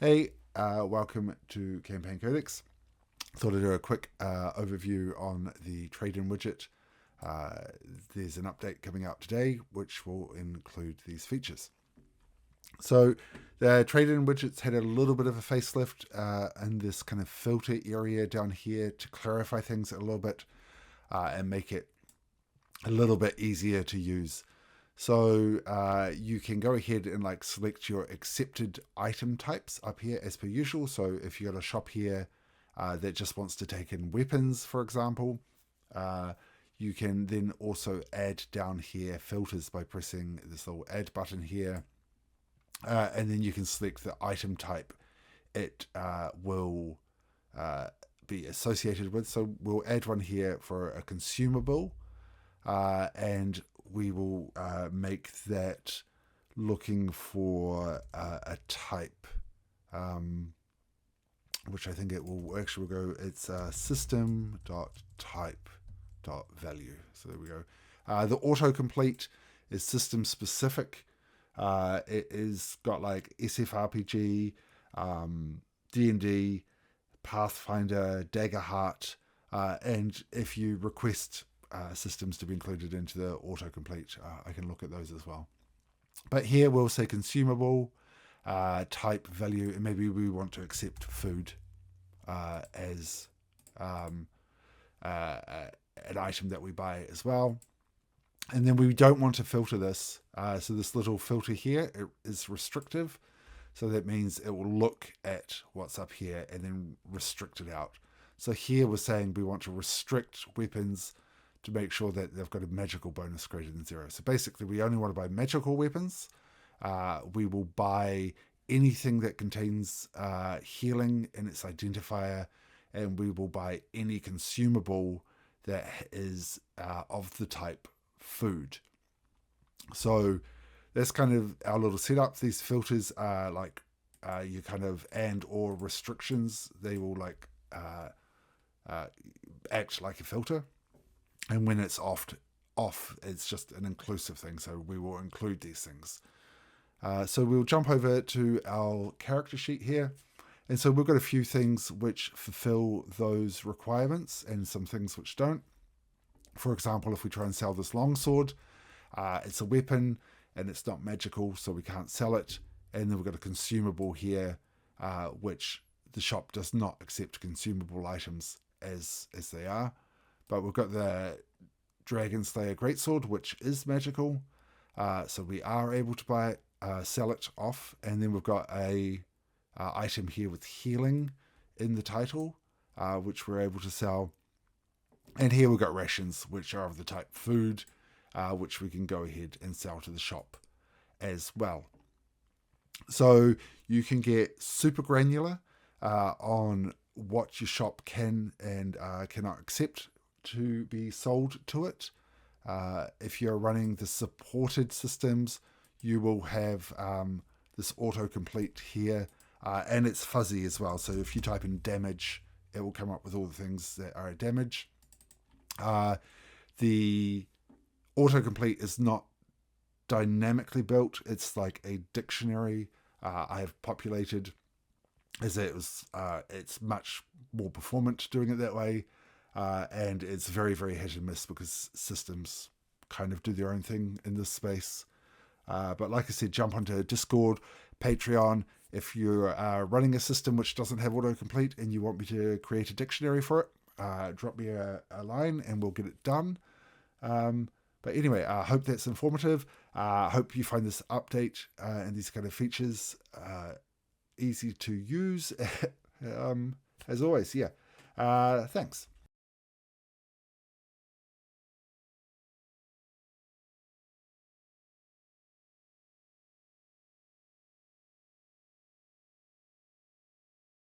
Hey, welcome to Campaign Codex. Thought I'd do a quick overview on the Trade In Widget. There's an update coming out today which will include these features. So the Trade In Widgets had a little bit of a facelift in this kind of filter area down here to clarify things a little bit and make it a little bit easier to use. So you can go ahead and select your accepted item types up here as per usual. So if you've got a shop here that just wants to take in weapons, for example, you can then also add down here filters by pressing this little add button here. And then you can select the item type it will be associated with. So we'll add one here for a consumable, and we will make that looking for a type, which I think it will actually go, it's system.type.value. So there we go. The autocomplete is system specific. It is got like SFRPG, D&D, Pathfinder, Daggerheart, and if you request systems to be included into the autocomplete, I can look at those as well. But here we'll say consumable, type, value, and maybe we want to accept food as an item that we buy as well. And then we don't want to filter this. So this little filter here is restrictive. So that means it will look at what's up here and then restrict it out. So here we're saying we want to restrict weapons to make sure that they've got a magical bonus greater than 0. So basically we only want to buy magical weapons. We will buy anything that contains healing in its identifier, and we will buy any consumable that is of the type food. So that's kind of our little setup. These filters are like you kind of and or restrictions. They will act like a filter. And when it's off, it's just an inclusive thing. So we will include these things. So we'll jump over to our character sheet here. And so we've got a few things which fulfill those requirements and some things which don't. For example, if we try and sell this longsword, it's a weapon and it's not magical, so we can't sell it. And then we've got a consumable here, which the shop does not accept consumable items as they are. But we've got the Dragon Slayer Greatsword, which is magical. So we are able to buy it, sell it off. And then we've got a item here with healing in the title, which we're able to sell. And here we've got rations, which are of the type food, which we can go ahead and sell to the shop as well. So you can get super granular on what your shop can and cannot accept to be sold to it. If you're running the supported systems, you will have this autocomplete here, and it's fuzzy as well. So if you type in damage, it will come up with all the things that are damage. The autocomplete is not dynamically built. It's like a dictionary I have populated, as it was. It's much more performant doing it that way, and it's very, very hit and miss because systems kind of do their own thing in this space. But like I said, jump onto Discord, Patreon. If you're running a system which doesn't have autocomplete and you want me to create a dictionary for it, drop me a line and we'll get it done. But anyway, I hope that's informative. I hope you find this update and these kind of features easy to use. As always, yeah. Thanks.